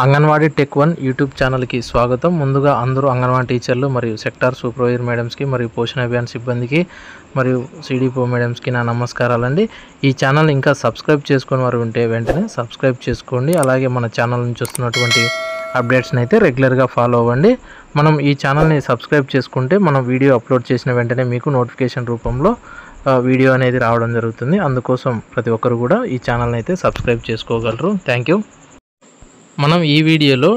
Anganwadi tech 1 YouTube ఛానల్కి స్వాగతం. ముందుగా అందరూ అంగన్వాడీ టీచర్లు మరియు సెక్టార్ సూపర్వైజర్ మేడమ్స్కి మరియు పోషణ అభియాన్ సిబ్బందికి మరియు సిడిపో మేడమ్స్కి నా నమస్కారాలండి. ఈ ఛానల్ ఇంకా సబ్స్క్రైబ్ చేసుకుని వారు ఉంటే వెంటనే సబ్స్క్రైబ్ చేసుకోండి. అలాగే మన ఛానల్ నుంచి వస్తున్నటువంటి అప్డేట్స్ని అయితే రెగ్యులర్గా ఫాలో అవ్వండి. మనం ఈ ఛానల్ని సబ్స్క్రైబ్ చేసుకుంటే మనం వీడియో అప్లోడ్ చేసిన వెంటనే మీకు నోటిఫికేషన్ రూపంలో వీడియో అనేది రావడం జరుగుతుంది. అందుకోసం ప్రతి ఒక్కరు కూడా ఈ ఛానల్ని అయితే సబ్స్క్రైబ్ చేసుకోగలరు. Thank you. మనం ఈ వీడియోలో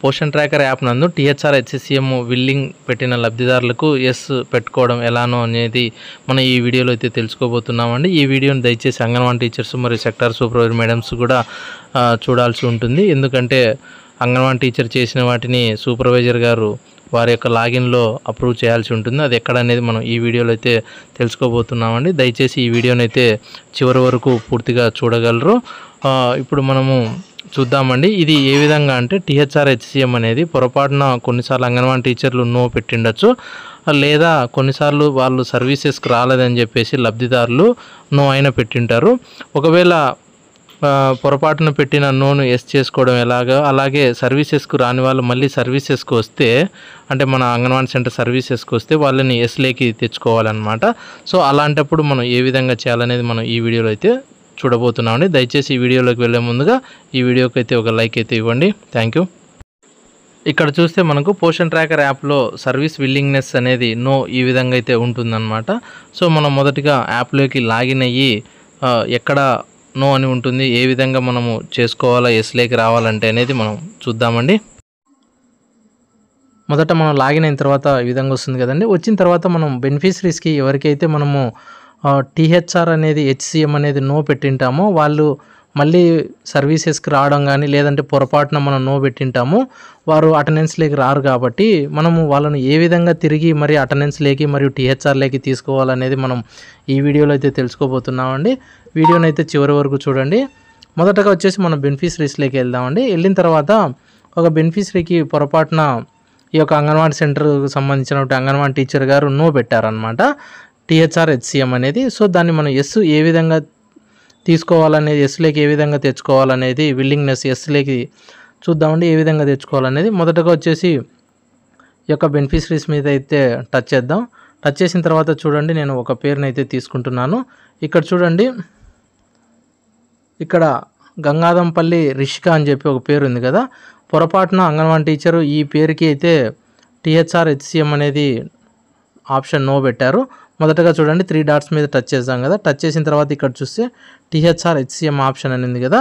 పోషన్ ట్రాకర్ యాప్ నందు టీహెచ్ఆర్ హెచ్సిఎం విల్లింగ్ పెట్టిన లబ్ధిదారులకు ఎస్ పెట్టుకోవడం ఎలానో అనేది మనం ఈ వీడియోలో అయితే తెలుసుకోబోతున్నామండి. ఈ వీడియోని దయచేసి అంగన్వాడీ టీచర్స్ మరియు సెక్టార్ సూపర్వైజర్ మేడమ్స్ కూడా చూడాల్సి ఉంటుంది. ఎందుకంటే అంగన్వాడీ టీచర్ చేసిన వాటిని సూపర్వైజర్ గారు వారి యొక్క లాగిన్లో అప్రూవ్ చేయాల్సి ఉంటుంది. అది ఎక్కడ అనేది మనం ఈ వీడియోలో అయితే తెలుసుకోబోతున్నామండి. దయచేసి ఈ వీడియోని అయితే చివరి వరకు పూర్తిగా చూడగలరు. ఇప్పుడు మనము చూద్దామండి. ఇది ఏ విధంగా అంటే టీహెచ్ఆర్ హెచ్సిఎం అనేది పొరపాటున కొన్నిసార్లు అంగన్వాడీ టీచర్లు నో పెట్టిండొచ్చు, లేదా కొన్నిసార్లు వాళ్ళు సర్వీసెస్కి రాలేదని చెప్పేసి లబ్ధిదారులు నో అయినా పెట్టింటారు. ఒకవేళ పొరపాటున పెట్టిన నోను ఎస్ చేసుకోవడం ఎలాగా, అలాగే సర్వీసెస్కు రాని వాళ్ళు మళ్ళీ సర్వీసెస్కి వస్తే అంటే మన అంగన్వాడీ సెంటర్ సర్వీసెస్కి వస్తే వాళ్ళని ఎస్లేకి తెచ్చుకోవాలన్నమాట. సో అలాంటప్పుడు మనం ఏ విధంగా చేయాలనేది మనం ఈ వీడియోలో అయితే చూడబోతున్నామండి. దయచేసి ఈ వీడియోలోకి వెళ్ళే ముందుగా ఈ వీడియోకి అయితే ఒక లైక్ అయితే ఇవ్వండి. Thank you. ఇక్కడ చూస్తే మనకు పోషన్ ట్రాకర్ యాప్లో సర్వీస్ విల్లింగ్నెస్ అనేది నో ఈ విధంగా అయితే ఉంటుందన్నమాట. సో మనం మొదటిగా యాప్లోకి లాగిన్ అయ్యి ఎక్కడ నో అని ఉంటుంది, ఏ విధంగా మనము చేసుకోవాలా ఎస్లేకి రావాలంటే అనేది మనం చూద్దామండి. మొదట మనం లాగిన్ అయిన తర్వాత ఈ విధంగా వస్తుంది కదండి. వచ్చిన తర్వాత మనం బెనిఫిషరీస్కి ఎవరికైతే మనము టీహెచ్ఆర్ అనేది హెచ్సిఎం అనేది నో పెట్టింటామో వాళ్ళు మళ్ళీ సర్వీసెస్కి రావడం కానీ లేదంటే పొరపాటున మనం నో పెట్టింటాము, వారు అటెండెన్స్లోకి రారు. కాబట్టి మనము వాళ్ళను ఏ విధంగా తిరిగి మరి అటెండెన్స్లోకి మరియు టీహెచ్ఆర్లోకి తీసుకోవాలనేది మనం ఈ వీడియోలో అయితే తెలుసుకోబోతున్నామండి. వీడియోని అయితే చివరి వరకు చూడండి. మొదటగా వచ్చేసి మనం బెనిఫిషరీస్లోకి వెళ్దామండి. వెళ్ళిన తర్వాత ఒక బెనిఫిషరీకి పొరపాటున ఈ యొక్క అంగన్వాడీ సెంటర్కి సంబంధించినటువంటి అంగన్వాడీ టీచర్ గారు నో పెట్టారనమాట టీహెచ్ఆర్ హెచ్సిఎం అనేది. సో దాన్ని మనం ఎస్ ఏ విధంగా తీసుకోవాలనేది, ఎస్లోకి ఏ విధంగా తెచ్చుకోవాలనేది, విల్లింగ్నెస్ ఎస్లోకి చూద్దామండి ఏ విధంగా తెచ్చుకోవాలనేది. మొదటగా వచ్చేసి ఈ యొక్క బెనిఫిషరీస్ మీద అయితే టచ్ చేద్దాం. టచ్ చేసిన తర్వాత చూడండి నేను ఒక పేరుని అయితే తీసుకుంటున్నాను. ఇక్కడ చూడండి, ఇక్కడ గంగాదంపల్లి రిషిక అని చెప్పి ఒక పేరు ఉంది కదా. పొరపాటున అంగన్వాడీ టీచరు ఈ పేరుకి అయితే టీహెచ్ఆర్ హెచ్సిఎం అనేది ఆప్షన్ నో పెట్టారు. మొదటగా చూడండి 3 డాట్స్ మీద టచ్ చేద్దాం కదా. టచ్ చేసిన తర్వాత ఇక్కడ చూస్తే టీహెచ్ఆర్ హెచ్సిఎం ఆప్షన్ అని ఉంది కదా.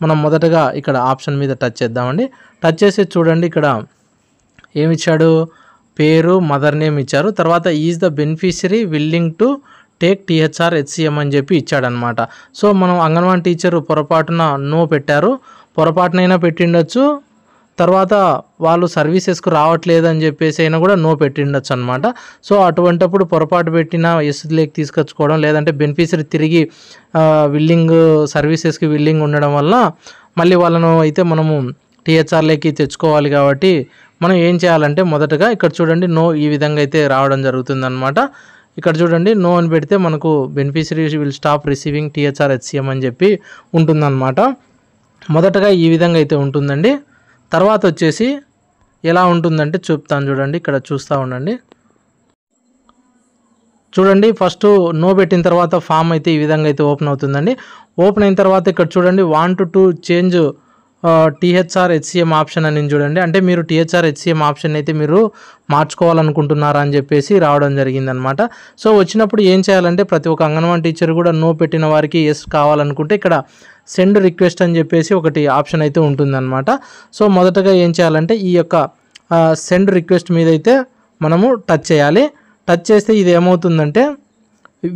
మనం మొదటగా ఇక్కడ ఆప్షన్ మీద టచ్ చేద్దామండి. టచ్ చేసి చూడండి ఇక్కడ ఏమి ఇచ్చాడు, పేరు మదర్ నేమ్ ఇచ్చారు. తర్వాత is the beneficiary willing to take THR HCM అని చెప్పి ఇచ్చాడనమాట. సో మనం అంగన్వాడీ టీచరు పొరపాటున నో పెట్టారు, పొరపాటునైనా పెట్టిండొచ్చు, తర్వాత వాళ్ళు సర్వీసెస్కు రావట్లేదు అని చెప్పేసి అయినా కూడా నో పెట్టిండొచ్చు అనమాట. సో అటువంటప్పుడు పొరపాటు పెట్టిన ఎస్లేకి తీసుకొచ్చుకోవడం, లేదంటే బెనిఫిషరీ తిరిగి విల్లింగ్ సర్వీసెస్కి విల్లింగ్ ఉండడం వల్ల మళ్ళీ వాళ్ళను అయితే మనము టీహెచ్ఆర్లోకి తెచ్చుకోవాలి. కాబట్టి మనం ఏం చేయాలంటే మొదటగా ఇక్కడ చూడండి నో ఈ విధంగా అయితే రావడం జరుగుతుందన్నమాట. ఇక్కడ చూడండి నో అని పెడితే మనకు beneficiary will stop receiving THR HCM అని చెప్పి ఉంటుందన్నమాట. మొదటగా ఈ విధంగా అయితే ఉంటుందండి. తర్వాత వచ్చేసి ఎలా ఉంటుందంటే చెప్తాను చూడండి. ఇక్కడ చూస్తూ ఉండండి. చూడండి ఫస్ట్ నో పెట్టిన తర్వాత ఫామ్ అయితే ఈ విధంగా అయితే ఓపెన్ అవుతుందండి. ఓపెన్ అయిన తర్వాత ఇక్కడ చూడండి want to change THR HCM option అని చూడండి. అంటే మీరు టీహెచ్ఆర్ హెచ్సిఎం ఆప్షన్ అయితే మీరు మార్చుకోవాలనుకుంటున్నారా అని చెప్పేసి రావడం జరిగిందనమాట. సో వచ్చినప్పుడు ఏం చేయాలంటే ప్రతి ఒక్క అంగన్వాడీ టీచర్ కూడా నో పెట్టిన వారికి ఎస్ కావాలనుకుంటే ఇక్కడ సెండ్ రిక్వెస్ట్ అని చెప్పేసి ఒకటి ఆప్షన్ అయితే ఉంటుందన్నమాట. సో మొదటగా ఏం చేయాలంటే ఈ యొక్క సెండ్ రిక్వెస్ట్ మీద అయితే మనము టచ్ చేయాలి. టచ్ చేస్తే ఇది ఏమవుతుందంటే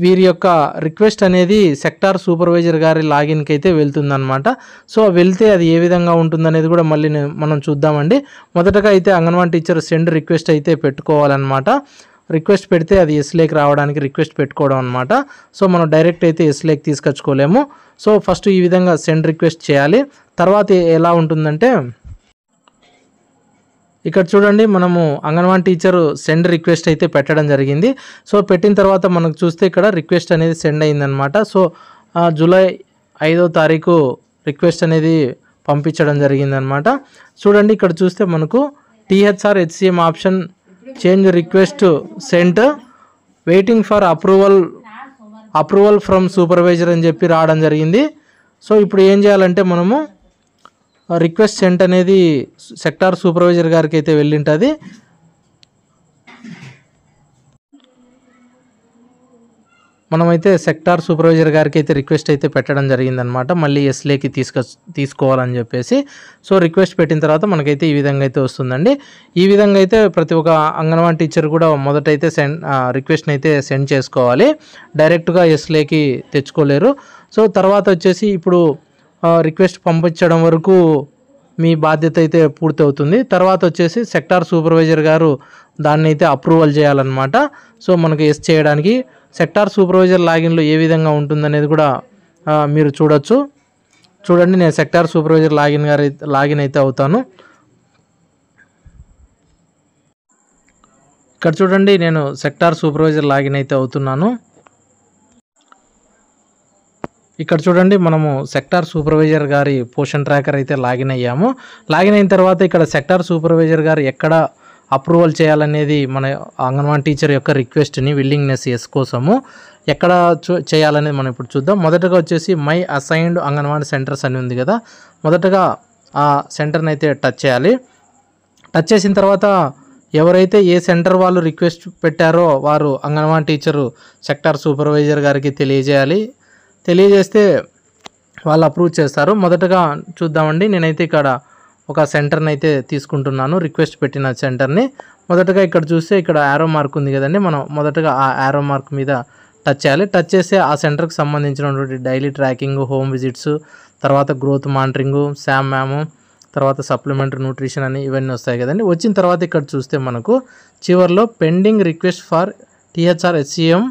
వీరి యొక్క రిక్వెస్ట్ అనేది సెక్టార్ సూపర్వైజర్ గారి లాగిన్కి అయితే వెళ్తుందన్నమాట. సో వెళ్తే అది ఏ విధంగా ఉంటుందనేది కూడా మళ్ళీ మనం చూద్దామండి. మొదటగా అయితే అంగన్వాడీ టీచర్ సెండ్ రిక్వెస్ట్ అయితే పెట్టుకోవాలన్నమాట. రిక్వెస్ట్ పెడితే అది ఎస్లేకి రావడానికి రిక్వెస్ట్ పెట్టుకోవడం అనమాట. సో మనం డైరెక్ట్ అయితే ఎస్లేకి తీసుకొచ్చుకోలేము. సో ఫస్ట్ ఈ విధంగా సెండ్ రిక్వెస్ట్ చేయాలి. తర్వాత ఎలా ఉంటుందంటే ఇక్కడ చూడండి మనము అంగన్వాడీ టీచర్ సెండ్ రిక్వెస్ట్ అయితే పెట్టడం జరిగింది. సో పెట్టిన తర్వాత మనకు చూస్తే ఇక్కడ రిక్వెస్ట్ అనేది సెండ్ అయిందనమాట. సో జూలై 5వ తారీఖు రిక్వెస్ట్ అనేది పంపించడం జరిగిందనమాట. చూడండి ఇక్కడ చూస్తే మనకు THR HCM option change request sent waiting for approval from supervisor అని చెప్పి రావడం జరిగింది. సో ఇప్పుడు ఏం చేయాలంటే మనము రిక్వెస్ట్ సెంట్ అనేది సెక్టార్ సూపర్వైజర్ గారికి అయితే వెళ్ళింటుంది. మనమైతే సెక్టార్ సూపర్వైజర్ గారికి అయితే రిక్వెస్ట్ అయితే పెట్టడం జరిగిందనమాట, మళ్ళీ ఎస్లేకి తీసుకోవాలని చెప్పేసి. సో రిక్వెస్ట్ పెట్టిన తర్వాత మనకైతే ఈ విధంగా అయితే వస్తుందండి. ఈ విధంగా అయితే ప్రతి ఒక్క అంగన్వాడీ టీచర్ కూడా మొదటైతే రిక్వెస్ట్ని అయితే సెండ్ చేసుకోవాలి, డైరెక్ట్గా ఎస్లేకి తెచ్చుకోలేరు. సో తర్వాత వచ్చేసి ఇప్పుడు రిక్వెస్ట్ పంపించడం వరకు మీ బాధ్యత అయితే పూర్తి అవుతుంది. తర్వాత వచ్చేసి సెక్టార్ సూపర్వైజర్ గారు దాన్ని అయితే అప్రూవల్ చేయాలన్నమాట. సో మనకు ఎస్ చేయడానికి సెక్టార్ సూపర్వైజర్ లాగిన్లో ఏ విధంగా ఉంటుందనేది కూడా మీరు చూడొచ్చు. చూడండి, నేను సెక్టార్ సూపర్వైజర్ లాగిన్ అయితే అవుతాను. ఇక్కడ చూడండి, నేను సెక్టార్ సూపర్వైజర్ లాగిన్ అయితే అవుతున్నాను. ఇక్కడ చూడండి, మనము సెక్టార్ సూపర్వైజర్ గారి పోషన్ ట్రాకర్ అయితే లాగిన్ అయ్యాము. లాగిన్ అయిన తర్వాత ఇక్కడ సెక్టార్ సూపర్వైజర్ గారు ఎక్కడ అప్రూవల్ చేయాలనేది మన అంగన్వాడీ టీచర్ యొక్క రిక్వెస్ట్ని విల్లింగ్నెస్ ఎస్ కోసము ఎక్కడ చేయాలనేది మనం ఇప్పుడు చూద్దాం. మొదటగా వచ్చేసి మై అసైన్డ్ అంగన్వాడీ సెంటర్స్ అని ఉంది కదా, మొదటగా ఆ సెంటర్ని అయితే టచ్ చేయాలి. టచ్ చేసిన తర్వాత ఎవరైతే ఏ సెంటర్ వాళ్ళు రిక్వెస్ట్ పెట్టారో వారు అంగన్వాడీ టీచరు సెక్టార్ సూపర్వైజర్ గారికి తెలియజేస్తే వాళ్ళు అప్రూవ్ చేస్తారు. మొదటగా చూద్దామండి, నేనైతే ఇక్కడ ఒక సెంటర్ని అయితే తీసుకుంటున్నాను, రిక్వెస్ట్ పెట్టిన సెంటర్ని. మొదటగా ఇక్కడ చూస్తే ఇక్కడ యారో మార్క్ ఉంది కదండి, మనం మొదటగా ఆ యారో మార్క్ మీద టచ్ చేయాలి. టచ్ చేస్తే ఆ సెంటర్కి సంబంధించినటువంటి డైలీ ట్రాకింగ్, హోమ్ విజిట్స్, తర్వాత గ్రోత్ మానిటరింగు, శామ్ మ్యాము, తర్వాత సప్లిమెంటరీ న్యూట్రిషన్ అని ఇవన్నీ వస్తాయి కదండి. వచ్చిన తర్వాత ఇక్కడ చూస్తే మనకు చివరిలో pending request for THR HCM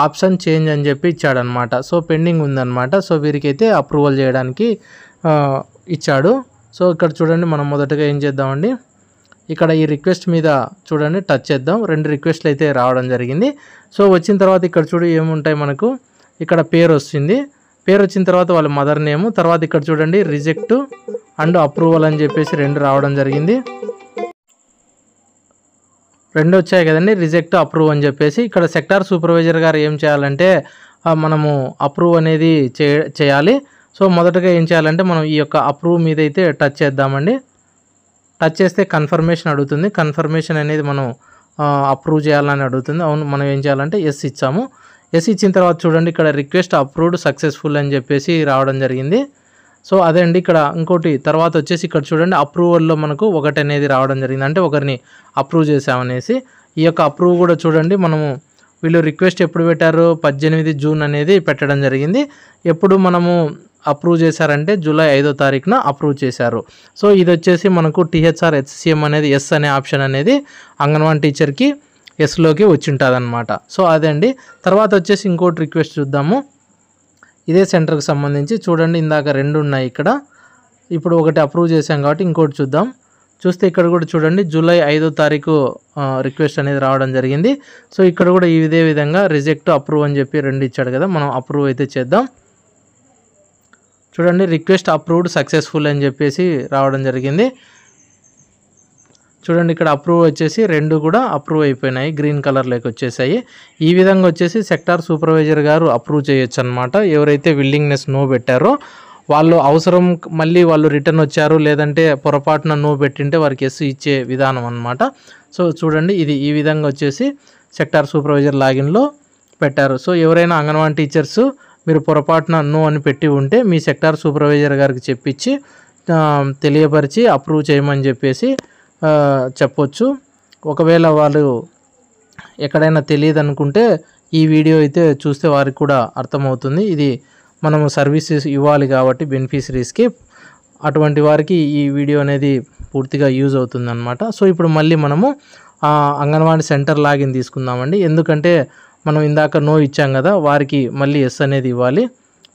option change అని చెప్పి ఇచ్చాడనమాట. సో పెండింగ్ ఉందన్నమాట. సో వీరికైతే అప్రూవల్ చేయడానికి ఇచ్చాడు. సో ఇక్కడ చూడండి, మనం మొదటగా ఏం చేద్దామండి, ఇక్కడ ఈ రిక్వెస్ట్ మీద చూడండి టచ్ చేద్దాం. 2 రిక్వెస్ట్లు అయితే రావడం జరిగింది. సో వచ్చిన తర్వాత ఇక్కడ చూడు ఏముంటాయి, మనకు ఇక్కడ పేరు వస్తుంది. పేరు వచ్చిన తర్వాత వాళ్ళ మదర్ నేము, తర్వాత ఇక్కడ చూడండి రిజెక్ట్ అండ్ అప్రూవల్ అని చెప్పేసి 2 రావడం జరిగింది. 2 వచ్చాయి కదండి, రిజెక్ట్ అప్రూవ్ అని చెప్పేసి. ఇక్కడ సెక్టార్ సూపర్వైజర్ గారు ఏం చేయాలంటే మనము అప్రూవ్ అనేది చేయాలి. సో మొదటగా ఏం చేయాలంటే మనం ఈ యొక్క అప్రూవ్ మీద అయితే టచ్ చేద్దామండి. టచ్ చేస్తే కన్ఫర్మేషన్ అడుగుతుంది. కన్ఫర్మేషన్ అనేది మనం అప్రూవ్ చేయాలని అడుగుతుంది. అవును, మనం ఏం చేయాలంటే ఎస్ ఇచ్చాము. ఎస్ ఇచ్చిన తర్వాత చూడండి ఇక్కడ రిక్వెస్ట్ అప్రూవ్డ్ సక్సెస్ఫుల్ అని చెప్పేసి రావడం జరిగింది. సో అదే అండి, ఇక్కడ ఇంకోటి తర్వాత వచ్చేసి ఇక్కడ చూడండి అప్రూవల్లో మనకు 1 అనేది రావడం జరిగింది, అంటే ఒకరిని అప్రూవ్ చేసామనేసి. ఈ యొక్క అప్రూవ్ కూడా చూడండి, మనము వీళ్ళు రిక్వెస్ట్ ఎప్పుడు పెట్టారు, 18 జూన్ అనేది పెట్టడం జరిగింది. ఎప్పుడు మనము అప్రూవ్ చేశారంటే జూలై 5వ తారీఖున అప్రూవ్ చేశారు. సో ఇది వచ్చేసి మనకు టీహెచ్ఆర్ హెచ్సిఎం అనేది ఎస్ అనే ఆప్షన్ అనేది అంగన్వాడీ టీచర్కి ఎస్లోకి వచ్చి ఉంటుంది అనమాట. సో అదే అండి. తర్వాత వచ్చేసి ఇంకోటి రిక్వెస్ట్ చూద్దాము, ఇదే సెంటర్కి సంబంధించి. చూడండి, ఇందాక 2 ఉన్నాయి ఇక్కడ, ఇప్పుడు ఒకటి అప్రూవ్ చేసాం కాబట్టి ఇంకోటి చూద్దాం. చూస్తే ఇక్కడ కూడా చూడండి జూలై 5వ తారీఖు రిక్వెస్ట్ అనేది రావడం జరిగింది. సో ఇక్కడ కూడా ఇదే విధంగా రిజెక్ట్ అప్రూవ్ అని చెప్పి 2 ఇచ్చాడు కదా, మనం అప్రూవ్ అయితే చేద్దాం. చూడండి రిక్వెస్ట్ అప్రూవ్డ్ సక్సెస్ఫుల్ అని చెప్పేసి రావడం జరిగింది. చూడండి ఇక్కడ అప్రూవ్ వచ్చేసి 2 కూడా అప్రూవ్ అయిపోయినాయి, గ్రీన్ కలర్లోకి వచ్చేసాయి. ఈ విధంగా వచ్చేసి సెక్టార్ సూపర్వైజర్ గారు అప్రూవ్ చేయొచ్చు అనమాట. ఎవరైతే విల్లింగ్నెస్ నో పెట్టారో వాళ్ళు అవసరం మళ్ళీ వాళ్ళు రిటర్న్ వచ్చారు, లేదంటే పొరపాటున నో పెట్టింటే వారికి ఎస్ ఇచ్చే విధానం అనమాట. సో చూడండి, ఇది ఈ విధంగా వచ్చేసి సెక్టార్ సూపర్వైజర్ లాగిన్లో పెట్టారు. సో ఎవరైనా అంగన్వాడీ టీచర్స్ మీరు పొరపాటున నో అని పెట్టి ఉంటే మీ సెక్టార్ సూపర్వైజర్ గారికి చెప్పించి తెలియపరిచి అప్రూవ్ చేయమని చెప్పేసి చెప్పొచ్చు. ఒకవేళ వాళ్ళు ఎక్కడైనా తెలియదు అనుకుంటే ఈ వీడియో అయితే చూస్తే వారికి కూడా అర్థమవుతుంది. ఇది మనము సర్వీసెస్ ఇవ్వాలి కాబట్టి బెనిఫిషరీస్కి, అటువంటి వారికి ఈ వీడియో అనేది పూర్తిగా యూజ్ అవుతుంది అనమాట. సో ఇప్పుడు మళ్ళీ మనము అంగన్వాడీ సెంటర్ లాగిన్ తీసుకుందామండి, ఎందుకంటే మనం ఇందాక నో ఇచ్చాం కదా, వారికి మళ్ళీ ఎస్ అనేది ఇవ్వాలి.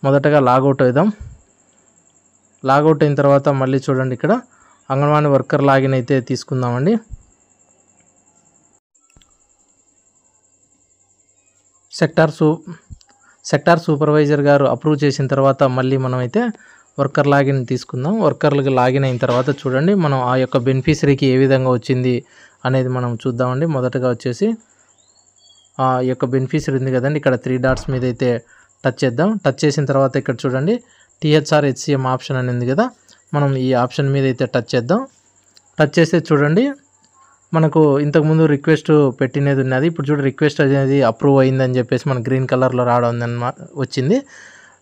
మొదటగా లాగౌట్ అవుదాం. లాగౌట్ అయిన తర్వాత మళ్ళీ చూడండి ఇక్కడ అంగన్వాడీ వర్కర్ లాగిన్ అయితే తీసుకుందామండి. సెక్టార్ సూపర్వైజర్ గారు అప్రూవ్ చేసిన తర్వాత మళ్ళీ మనమైతే వర్కర్ లాగిన్ తీసుకుందాం. వర్కర్లకు లాగిన్ అయిన తర్వాత చూడండి మనం ఆ యొక్క బెనిఫిషరీకి ఏ విధంగా వచ్చింది అనేది మనం చూద్దామండి. మొదటగా వచ్చేసి ఆ యొక్క బెనిఫిషరీ ఉంది కదండి, ఇక్కడ 3 డాట్స్ మీద అయితే టచ్ చేద్దాం. టచ్ చేసిన తర్వాత ఇక్కడ చూడండి THR HCM ఆప్షన్ అని ఉంది కదా, మనం ఈ ఆప్షన్ మీద అయితే టచ్ చేద్దాం. టచ్ చేస్తే చూడండి మనకు ఇంతకుముందు రిక్వెస్ట్ పెట్టినది ఉన్నది, ఇప్పుడు చూడండి రిక్వెస్ట్ అనేది అప్రూవ్ అయిందని చెప్పేసి మనకు గ్రీన్ కలర్లో రావడం వచ్చింది.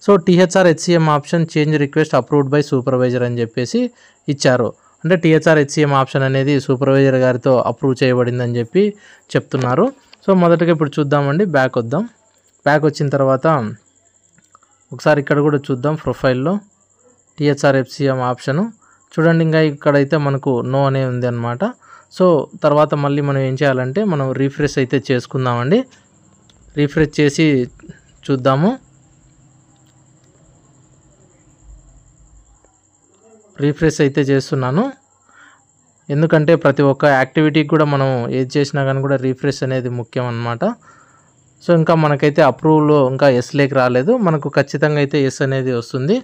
So THR HCM option change request approved by supervisor అని చెప్పేసి ఇచ్చారు. అంటే THR HCM ఆప్షన్ అనేది సూపర్వైజర్ గారితో అప్రూవ్ చేయబడిందని చెప్పి చెప్తున్నారు. సో మొదటగా ఇప్పుడు చూద్దామండి, బ్యాక్ వద్దాం. బ్యాక్ వచ్చిన తర్వాత ఒకసారి ఇక్కడ కూడా చూద్దాం, ప్రొఫైల్లో THR HCM ఆప్షను చూడండి. ఇంకా ఇక్కడైతే మనకు నో అనే ఉంది అనమాట. సో తర్వాత మళ్ళీ మనం ఏం చేయాలంటే మనం రీఫ్రెష్ అయితే చేసుకుందామండి. రీఫ్రెష్ చేసి చూద్దాము. రీఫ్రెష్ అయితే చేస్తున్నాను, ఎందుకంటే ప్రతి ఒక్క యాక్టివిటీకి కూడా మనం ఏది చేసినా కానీ కూడా రీఫ్రెష్ అనేది ముఖ్యం అన్నమాట. సో ఇంకా మనకైతే అప్రూవ్లో ఇంకా ఎస్ లేక రాలేదు, మనకు ఖచ్చితంగా అయితే ఎస్ అనేది వస్తుంది.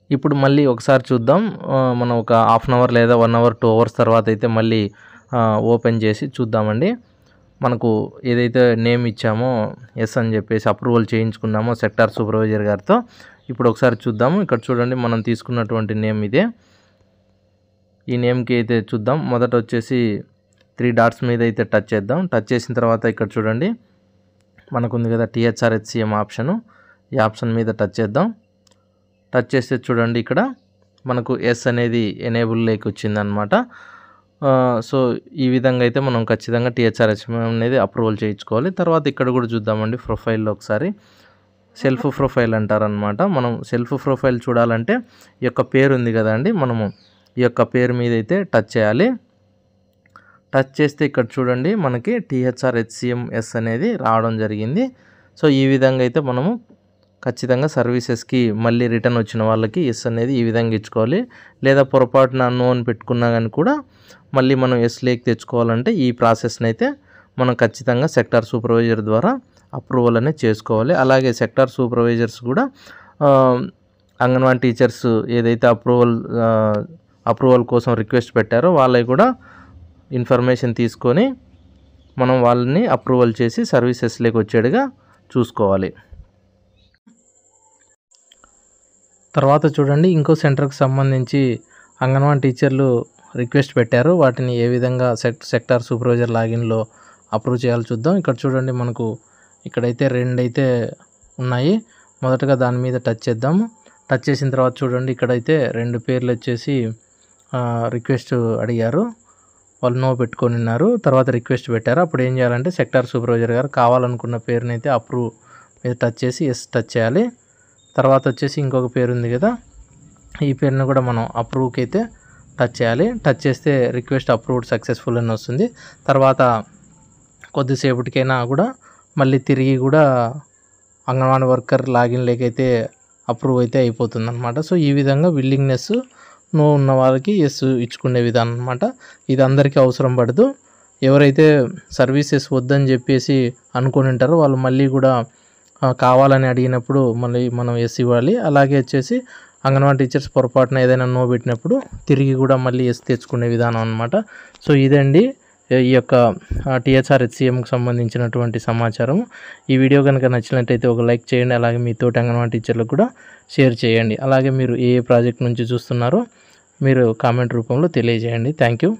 ఇప్పుడు మళ్ళీ ఒకసారి చూద్దాం, మనం ఒక హాఫ్ అన్ అవర్ లేదా 1 అవర్ 2 అవర్స్ తర్వాత అయితే మళ్ళీ ఓపెన్ చేసి చూద్దామండి. మనకు ఏదైతే నేమ్ ఇచ్చామో ఎస్ అని చెప్పేసి అప్రూవల్ చేయించుకున్నామో సెక్టార్ సూపర్వైజర్ గారితో, ఇప్పుడు ఒకసారి చూద్దాము. ఇక్కడ చూడండి మనం తీసుకున్నటువంటి నేమ్ ఇదే. ఈ నేమ్కి అయితే చూద్దాం. మొదట వచ్చేసి 3 డాట్స్ మీద అయితే టచ్ చేద్దాం. టచ్ చేసిన తర్వాత ఇక్కడ చూడండి మనకు ఉంది కదా THR HCM ఆప్షను, ఈ ఆప్షన్ మీద టచ్ చేద్దాం. టచ్ చేస్తే చూడండి ఇక్కడ మనకు ఎస్ అనేది ఎనేబుల్ లేక వచ్చిందనమాట. సో ఈ విధంగా అయితే మనం ఖచ్చితంగా THR HCM అనేది అప్రూవల్ చేయించుకోవాలి. తర్వాత ఇక్కడ కూడా చూద్దామండి, ప్రొఫైల్లో ఒకసారి సెల్ఫ్ ప్రొఫైల్ అంటారనమాట. మనం సెల్ఫ్ ప్రొఫైల్ చూడాలంటే ఈ యొక్క పేరు ఉంది కదండి, మనము ఈ యొక్క పేరు మీద అయితే టచ్ చేయాలి. టచ్ చేస్తే ఇక్కడ చూడండి మనకి THR HCM ఎస్ అనేది రావడం జరిగింది. సో ఈ విధంగా అయితే మనము ఖచ్చితంగా సర్వీసెస్కి మళ్ళీ రిటర్న్ వచ్చిన వాళ్ళకి ఎస్ అనేది ఈ విధంగా ఇచ్చుకోవాలి. లేదా పొరపాటున నో అని పెట్టుకున్నా కానీ కూడా మళ్ళీ మనం ఎస్ లేక్ తెచ్చుకోవాలంటే ఈ ప్రాసెస్ని అయితే మనం ఖచ్చితంగా సెక్టార్ సూపర్వైజర్ ద్వారా అప్రూవల్ అనేది చేసుకోవాలి. అలాగే సెక్టార్ సూపర్వైజర్స్ కూడా అంగన్వాడీ టీచర్స్ ఏదైతే అప్రూవల్ కోసం రిక్వెస్ట్ పెట్టారో వాళ్ళకి కూడా ఇన్ఫర్మేషన్ తీసుకొని మనం వాళ్ళని అప్రూవల్ చేసి సర్వీసెస్లోకి వచ్చేట్టుగా చూసుకోవాలి. తర్వాత చూడండి ఇంకో సెంటర్కి సంబంధించి అంగన్వాడీ టీచర్లు రిక్వెస్ట్ పెట్టారు, వాటిని ఏ విధంగా సెక్టార్ సూపర్వైజర్ లాగిన్లో అప్రూవ్ చేయాలో చూద్దాం. ఇక్కడ చూడండి మనకు ఇక్కడైతే 2 అయితే ఉన్నాయి. మొదటగా దాని మీద టచ్ చేద్దాము. టచ్ చేసిన తర్వాత చూడండి ఇక్కడైతే 2 పేర్లు వచ్చేసి రిక్వెస్ట్ అడిగారు, వాళ్ళు నో పెట్టుకొని ఉన్నారు. తర్వాత రిక్వెస్ట్ పెట్టారు. అప్పుడు ఏం చేయాలంటే సెక్టార్ సూపర్వైజర్ గారు కావాలనుకున్న పేరుని అయితే అప్రూవ్ మీద టచ్ చేసి ఎస్ టచ్ చేయాలి. తర్వాత వచ్చేసి ఇంకొక పేరు ఉంది కదా, ఈ పేరుని కూడా మనం అప్రూవ్కి అయితే టచ్ చేయాలి. టచ్ చేస్తే రిక్వెస్ట్ అప్రూవ్డ్ సక్సెస్ఫుల్ అని వస్తుంది. తర్వాత కొద్దిసేపటికైనా కూడా మళ్ళీ తిరిగి కూడా అంగన్వాడీ వర్కర్ లాగిన్ లేకైతే అప్రూవ్ అయితే అయిపోతుంది అనమాట. సో ఈ విధంగా విల్లింగ్నెస్ నో ఉన్న వాళ్ళకి ఎస్ ఇచ్చుకునే విధానం అనమాట. ఇది అందరికీ అవసరం పడదు. ఎవరైతే సర్వీసెస్ వద్దని చెప్పేసి అనుకొని ఉంటారో వాళ్ళు మళ్ళీ కూడా కావాలని అడిగినప్పుడు మళ్ళీ మనం ఎస్ ఇవ్వాలి. అలాగే వచ్చేసి అంగన్వాడీ టీచర్స్ పొరపాటున ఏదైనా నో పెట్టినప్పుడు తిరిగి కూడా మళ్ళీ ఎస్ తెచ్చుకునే విధానం అనమాట. సో ఇదండి ఈ యొక్క THR HCMకి సంబంధించినటువంటి సమాచారం. ఈ వీడియో కనుక నచ్చినట్టయితే ఒక లైక్ చేయండి, అలాగే మీ తోటి అంగన్వాడీ టీచర్లకు కూడా షేర్ చేయండి. అలాగే మీరు ఏ ప్రాజెక్ట్ నుంచి చూస్తున్నారో మీరు కామెంట్ రూపంలో తెలియజేయండి. Thank you.